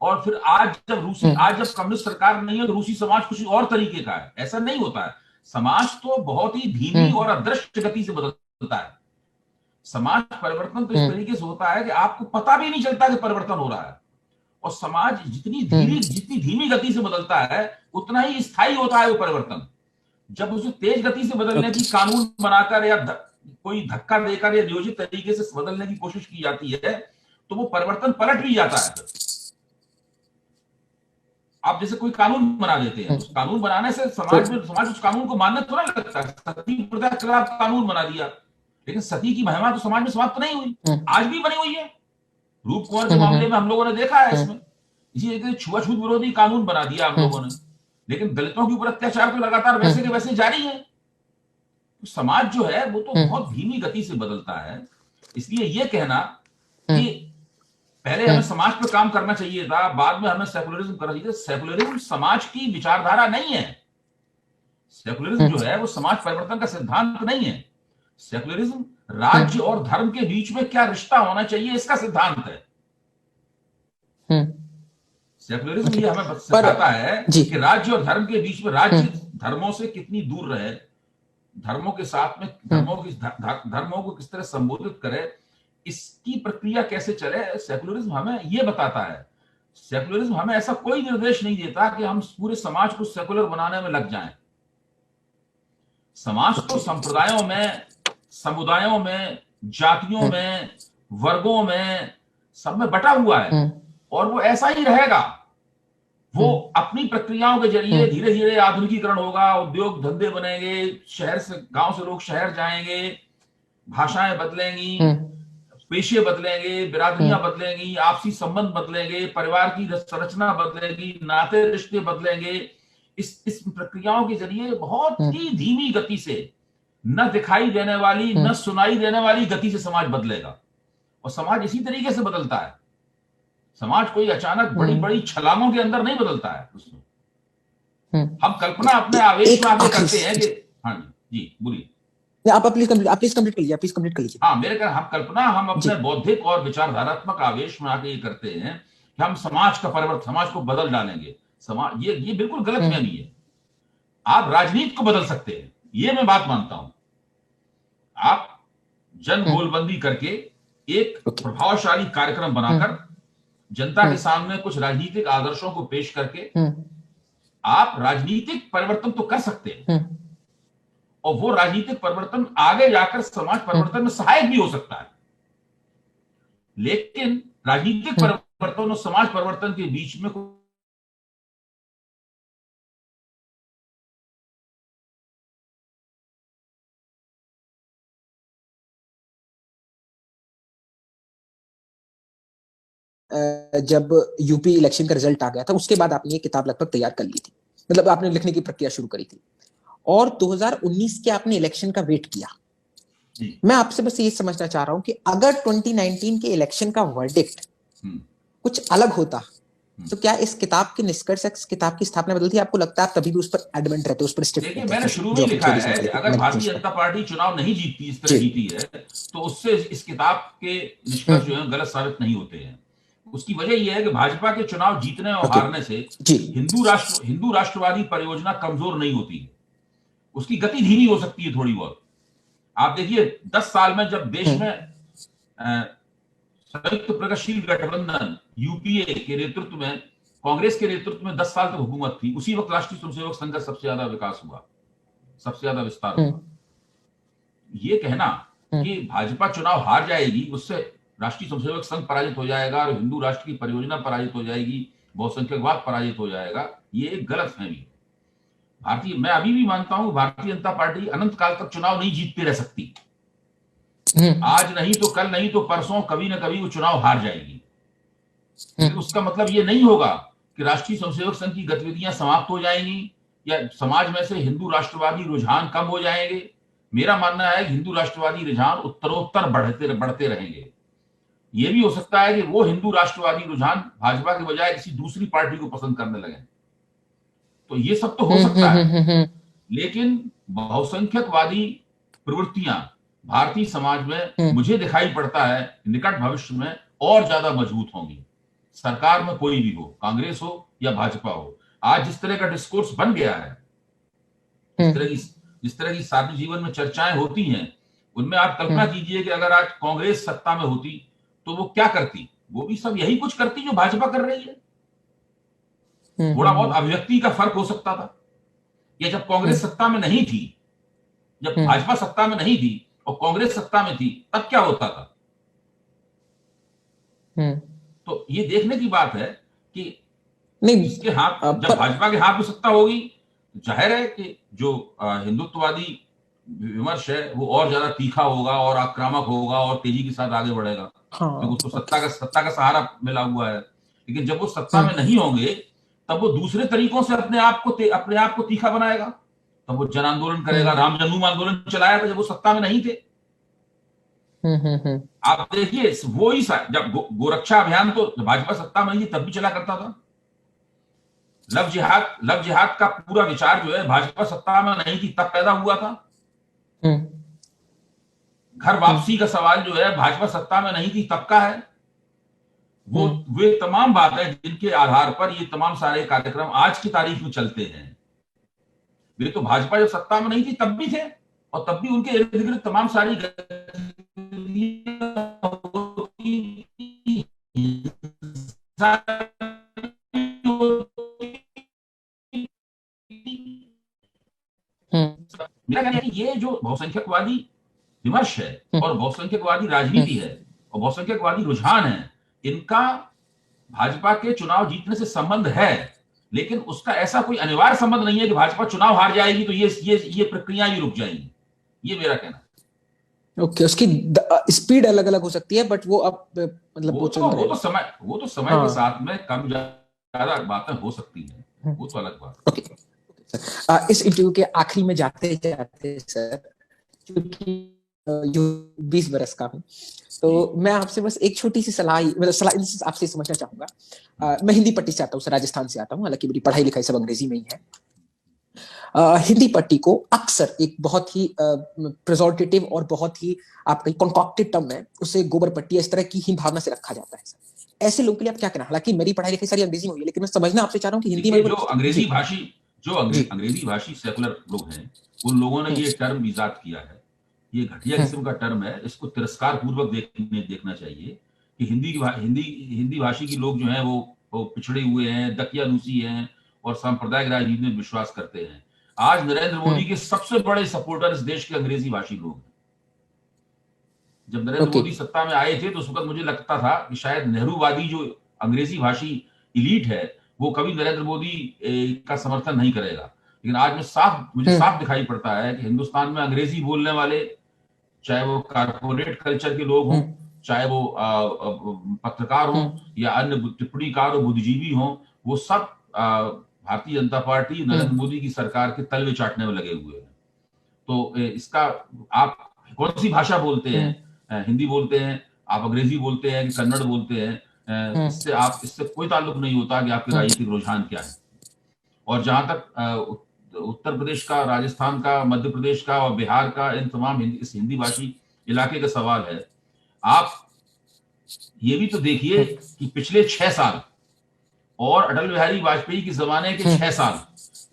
S2: और फिर आज जब कम्युनिस्ट सरकार नहीं है तो रूसी समाज कुछ और तरीके का है। ऐसा नहीं होता है। समाज तो बहुत ही धीमी और अदृश्य गति से बदलता है। समाज परिवर्तन तो इस तरीके से होता है कि आपको पता भी नहीं चलता कि परिवर्तन हो रहा है, और समाज जितनी धीमी गति से बदलता है उतना ही स्थायी होता है वो परिवर्तन। जब उसे तेज गति से बदलने की कानून बनाकर या कोई धक्का देकर या नियोजित तरीके से बदलने की कोशिश की जाती है तो वो परिवर्तन पलट भी जाता है। आप जैसे कोई कानून बना देते हैं, उस कानून बनाने से समाज उस कानून को मानने थोड़ा लगता है। सती प्रथा के खिलाफ कानून बना दिया, लेकिन सती की महिमा तो समाज में समाप्त नहीं हुई, आज भी बनी हुई है। रूप कुंवर के मामले में हम लोगों ने देखा है इसमें। इसी तरीके से छुआछूत विरोधी कानून बना दिया हम लोगों ने, लेकिन दलितों के ऊपर अत्याचार तो लगातार वैसे के वैसे जारी है। तो समाज जो है वो तो बहुत धीमी गति से बदलता है। इसलिए ये कहना कि पहले हमें समाज पर काम करना चाहिए था, बाद में हमें सेकुलरिज्म करना चाहिए, सेकुलरिज्म समाज की विचारधारा नहीं है। सेकुलरिज्म जो है वो समाज परिवर्तन का सिद्धांत नहीं है। सेकुलरिज्म राज्य और धर्म के बीच में क्या रिश्ता होना चाहिए इसका सिद्धांत है। सेकुलरिज्म ये हमें सिखाता है कि राज्य और धर्म के बीच में, राज्य धर्मों से कितनी दूर रहे, धर्मों के साथ में धर्मों को किस तरह संबोधित करे, इसकी प्रक्रिया कैसे चले, सेकुलरिज्म हमें यह बताता है। सेकुलरिज्म हमें ऐसा कोई निर्देश नहीं देता कि हम पूरे समाज को सेकुलर बनाने में लग जाएं। समाज तो संप्रदायों में, समुदायों में, जातियों में, वर्गों में, सब में बटा हुआ है और वो ऐसा ही रहेगा। वो अपनी प्रक्रियाओं के जरिए धीरे धीरे आधुनिकीकरण होगा, उद्योग धंधे बनेंगे, शहर से गांव से लोग शहर जाएंगे, भाषाएं बदलेंगी, पेशे बदलेंगे, बिरादरियां बदलेंगी, आपसी संबंध बदलेंगे, परिवार की संरचना बदलेगी, नाते रिश्ते बदलेंगे। इस प्रक्रियाओं के जरिए बहुत ही धीमी गति से, न दिखाई देने वाली न सुनाई देने वाली गति से समाज बदलेगा। और समाज इसी तरीके से बदलता है। समाज कोई अचानक बड़ी बड़ी छलांगों के अंदर नहीं बदलता है उसमें। हम कल्पना अपने आवेश
S1: एक
S2: में आके
S1: आखिरी
S2: करते हैं कि हाँ जी जी बोलिए।
S1: आप प्लीज कंप्लीट कर लीजिए, आप प्लीज कंप्लीट कर लीजिए।
S2: हाँ, मेरे कहना हम कल्पना हम
S1: जी।
S2: अपने बौद्धिक और विचारधारात्मक आवेश में आके ये करते हैं कि हम समाज का परिवर्तन, समाज को बदल डालेंगे। समाज ये बिल्कुल गलत फहमी है। आप राजनीति को बदल सकते हैं, ये मैं बात मानता हूं। आप जन गोलबंदी करके एक प्रभावशाली कार्यक्रम बनाकर जनता के सामने कुछ राजनीतिक आदर्शों को पेश करके आप राजनीतिक परिवर्तन तो कर सकते हैं, और वो राजनीतिक परिवर्तन आगे जाकर समाज परिवर्तन में सहायक भी हो सकता है। लेकिन राजनीतिक परिवर्तन और समाज परिवर्तन के बीच में
S1: जब यूपी इलेक्शन का रिजल्ट आ गया था, उसके बाद आपने ये किताब लगभग तैयार कर ली थी, मतलब आपने लिखने की प्रक्रिया शुरू करी थी, और 2019 के आपने इलेक्शन का वेट किया। मैं आपसे बस ये समझना चाह रहा हूं कि अगर 2019 के इलेक्शन का वर्डिक्ट कुछ अलग होता, तो क्या इस किताब के निष्कर्ष, इस किताब की स्थापना बदलती? आपको लगता है आप तभी भी उस पर एडमेंट रहते, उस पर स्टिक
S2: देखिए,
S1: रहते?
S2: मैंने शुरू में लिखा है कि अगर भारतीय जनता पार्टी चुनाव नहीं जीतती, इस तरह जीती है, तो उससे इस किताब के निष्कर्ष जो है गलत साबित नहीं होते हैं। उसकी वजह यह है कि भाजपा के चुनाव जीतने और हारने से हिंदू राष्ट्रवादी परियोजना कमजोर नहीं होती है, उसकी गति धीमी हो सकती है थोड़ी बहुत। आप देखिए 10 साल में जब देश में संयुक्त प्रगतिशील गठबंधन यूपीए के नेतृत्व में, कांग्रेस के नेतृत्व में 10 साल तक हुकूमत थी, उसी वक्त राष्ट्रीय स्वयंसेवक संघ का सबसे ज्यादा विकास हुआ, सबसे ज्यादा विस्तार हुआ। ये कहना कि भाजपा चुनाव हार जाएगी, उससे राष्ट्रीय स्वयंसेवक संघ पराजित हो जाएगा और हिंदू राष्ट्र की परियोजना पराजित हो जाएगी, बहुसंख्यकवाद पराजित हो जाएगा, ये एक गलत फहमी। मैं अभी भी मानता हूं भारतीय जनता पार्टी अनंत काल तक चुनाव नहीं जीतती रह सकती। आज नहीं तो कल, नहीं तो परसों, कभी ना कभी वो चुनाव हार जाएगी। लेकिन उसका मतलब ये नहीं होगा कि राष्ट्रीय स्वयंसेवक संघ की गतिविधियां समाप्त हो जाएंगी या समाज में से हिंदू राष्ट्रवादी रुझान कम हो जाएंगे। मेरा मानना है कि हिंदू राष्ट्रवादी रुझान उत्तरोत्तर बढ़ते रहेंगे। यह भी हो सकता है कि वो हिंदू राष्ट्रवादी रुझान भाजपा के बजाय किसी दूसरी पार्टी को पसंद करने लगे, तो ये सब तो हो सकता है। लेकिन बहुसंख्यकवादी प्रवृत्तियां भारतीय समाज में मुझे दिखाई पड़ता है निकट भविष्य में और ज्यादा मजबूत होंगी, सरकार में कोई भी हो, कांग्रेस हो या भाजपा हो। आज जिस तरह का डिस्कोर्स बन गया है, जिस तरह की सार्वजनिक जीवन में चर्चाएं होती हैं, उनमें आप कल्पना कीजिए कि अगर आज कांग्रेस सत्ता में होती तो वो क्या करती? वो भी सब यही कुछ करती जो भाजपा कर रही है। थोड़ा बहुत अभिव्यक्ति का फर्क हो सकता था। या जब कांग्रेस सत्ता में नहीं थी, जब भाजपा सत्ता में नहीं थी और कांग्रेस सत्ता में थी, तब क्या होता था? तो ये देखने की बात है कि नहीं, इसके हाथ, जब भाजपा के हाथ में सत्ता होगी, जाहिर है कि जो हिंदुत्ववादी विमर्श है वो और ज्यादा तीखा होगा और आक्रामक होगा और तेजी के साथ आगे बढ़ेगा, क्योंकि उसको सत्ता का सहारा मिला हुआ है। लेकिन जब वो सत्ता में नहीं होंगे, तब वो दूसरे तरीकों से अपने आप को तीखा बनाएगा। तब वो जन आंदोलन करेगा, राम जन्मभूमि आंदोलन चलाया था जब वो सत्ता में नहीं थे। आप देखिए वो ही जब गोरक्षा अभियान तो भाजपा सत्ता में नहीं थी तब भी चला करता था। लव जिहाद का पूरा विचार जो है भाजपा सत्ता में नहीं थी तब पैदा हुआ था। घर वापसी का सवाल जो है भाजपा सत्ता में नहीं थी तब का है। वे तमाम बातें जिनके आधार पर ये तमाम सारे कार्यक्रम आज की तारीख में चलते हैं, वे तो भाजपा जब सत्ता में नहीं थी तब भी थे, और तब भी उनके इर्द गिर्द तमाम सारी मेरा कहना है कि ये जो बहुसंख्यकवादी विमर्श है और बहुसंख्यकवादी राजनीति है और बहुसंख्यकवादी रुझान है, इनका भाजपा के चुनाव जीतने से संबंध है, लेकिन उसका ऐसा कोई अनिवार्य संबंध नहीं है कि भाजपा चुनाव हार जाएगी तो ये प्रक्रिया ही रुक जाएगी, ये मेरा कहना है।
S1: ओके, उसकी स्पीड अलग अलग हो सकती है, बट वो अब मतलब वो चल रहा है।
S2: वो तो समय के
S1: हाँ।
S2: साथ में कम ज्यादा बातें हो सकती हैं, वो तो अलग बात है।
S1: ओके इस इंटरव्यू के आखिरी में जाते जाते सर, क्योंकि जो 20 बरस का हूँ, तो मैं आपसे बस एक छोटी सी सलाह, मतलब सलाह आपसे समझना चाहूंगा। मैं हिंदी पट्टी से आता हूँ सर, राजस्थान से आता हूँ, हालांकि मेरी पढ़ाई लिखाई सब अंग्रेजी में ही है। हिंदी पट्टी को अक्सर एक बहुत ही प्रेजोर्टेटिव और बहुत ही आपका कॉन्कॉक्टेड टर्म है, उसे गोबर पट्टी इस तरह की ही भावना से रखा जाता है सर। ऐसे लोगों के लिए आप क्या कहना? हालांकि मेरी पढ़ाई लिखाई सारी अंग्रेजी में हुई है, लेकिन मैं समझना आपसे चाह रहा हूँ कि हिंदी में
S2: देखिए, जो
S1: जी
S2: अंग्रेजी भाषी सेकुलर लोग हैं, उन लोगों ने ये टर्म इजाद किया है। ये घटिया किस्म का टर्म है, इसको तिरस्कार पूर्वक देखना चाहिए कि हिंदी भाषी के लोग जो हैं वो पिछड़े हुए हैं, दकियानूसी हैं और सांप्रदायिक राजनीति में विश्वास करते हैं। आज नरेंद्र मोदी के सबसे बड़े सपोर्टर इस देश के अंग्रेजी भाषी लोग हैं। जब नरेंद्र मोदी सत्ता में आए थे तो उस वक्त मुझे लगता था कि शायद नेहरूवादी जो अंग्रेजी भाषी इलीट है वो कभी नरेंद्र मोदी का समर्थन नहीं करेगा, लेकिन आज मुझे साफ दिखाई पड़ता है कि हिंदुस्तान में अंग्रेजी बोलने वाले, चाहे वो कारपोरेट कल्चर के लोग हों, चाहे वो पत्रकार हों या अन्य टिप्पणीकार और बुद्धिजीवी हों, वो सब भारतीय जनता पार्टी नरेंद्र मोदी की सरकार के तलवे चाटने में लगे हुए हैं। तो इसका आप कौन सी भाषा बोलते हैं, हिंदी बोलते हैं, आप अंग्रेजी बोलते हैं कि कन्नड़ बोलते हैं, इससे कोई ताल्लुक नहीं होता कि आपके राजनीतिक रुझान क्या है। और जहां तक उत्तर प्रदेश का, राजस्थान का, मध्य प्रदेश का और बिहार का इन तमाम इस हिंदी भाषी इलाके का सवाल है, आप ये भी तो देखिए कि पिछले 6 साल और अटल बिहारी वाजपेयी के जमाने के 6 साल,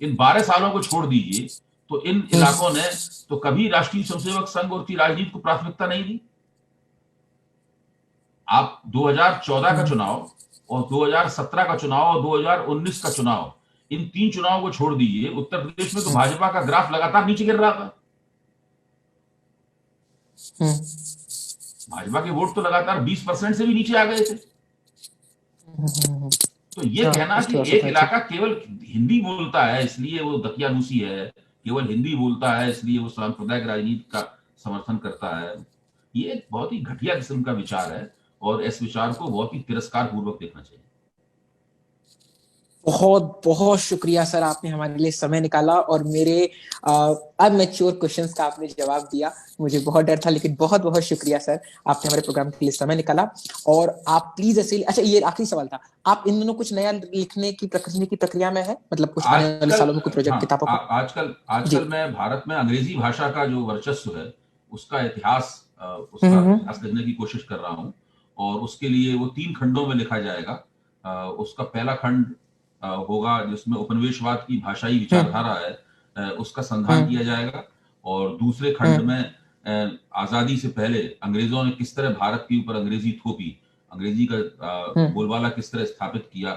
S2: इन 12 सालों को छोड़ दीजिए तो इन इलाकों ने तो कभी राष्ट्रीय स्वयंसेवक संघ और की राजनीति को प्राथमिकता नहीं दी। आप 2014 का चुनाव और 2017 का चुनाव और 2019 का चुनाव, इन 3 चुनावों को छोड़ दीजिए, उत्तर प्रदेश में तो भाजपा का ग्राफ लगातार नीचे गिर रहा था। भाजपा के वोट तो लगातार 20% से भी नीचे आ गए थे। तो ये कहना कि एक इलाका केवल हिंदी बोलता है इसलिए वो दकियानूसी है, केवल हिंदी बोलता है इसलिए वो सांप्रदायिक राजनीति का समर्थन करता है, ये बहुत ही घटिया किस्म का विचार है और इस विचार को बहुत ही तिरस्कार पूर्वक देखना चाहिए।
S1: बहुत बहुत शुक्रिया सर, आपने हमारे लिए समय निकाला और मेरे अनमैच्योर क्वेश्चंस का आपने जवाब दिया। मुझे बहुत डर था, लेकिन बहुत बहुत शुक्रिया सर, आपने हमारे प्रोग्राम के लिए समय निकाला। और आप प्लीज ऐसे, अच्छा ये आखिरी सवाल था, आप इन दोनों कुछ नया लिखने की प्रक्रिया में है, मतलब कुछ आने वाले सालों में कुछ प्रोजेक्ट किताबों को?
S2: आजकल मैं भारत में अंग्रेजी भाषा का जो वर्चस्व है उसका इतिहास लिखने की कोशिश कर रहा हूँ और उसके लिए वो 3 खंडों में लिखा जाएगा। उसका पहला खंड होगा जिसमें उपनिवेशवाद की भाषाई विचारधारा है, उसका संधान किया जाएगा और दूसरे खंड में आजादी से पहले अंग्रेजों ने किस तरह भारत के ऊपर अंग्रेजी थोपी, अंग्रेजी का बोलबाला किस तरह स्थापित किया,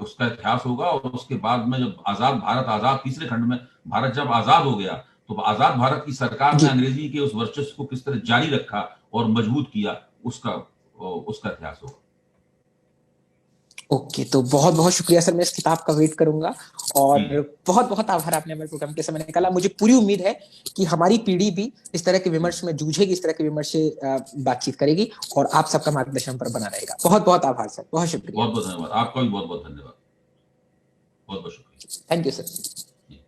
S2: उसका इतिहास होगा। और उसके बाद में जब आजाद तीसरे खंड में भारत जब आजाद हो गया तो आजाद भारत की सरकार ने अंग्रेजी के उस वर्चस्व को किस तरह जारी रखा और मजबूत किया, उसका इतिहास होगा।
S1: ओके, तो बहुत बहुत शुक्रिया सर, मैं इस किताब का वेट करूंगा और बहुत बहुत आभार, आपने हमारे प्रोग्राम के समय निकाला। मुझे पूरी उम्मीद है कि हमारी पीढ़ी भी इस तरह के विमर्श में जूझेगी, इस तरह के विमर्श से बातचीत करेगी और आप सबका मार्गदर्शन पर बना रहेगा। बहुत बहुत आभार सर, बहुत शुक्रिया।
S2: बहुत बहुत धन्यवाद, आपका भी बहुत बहुत धन्यवाद, बहुत बहुत शुक्रिया।
S1: Thank you sir.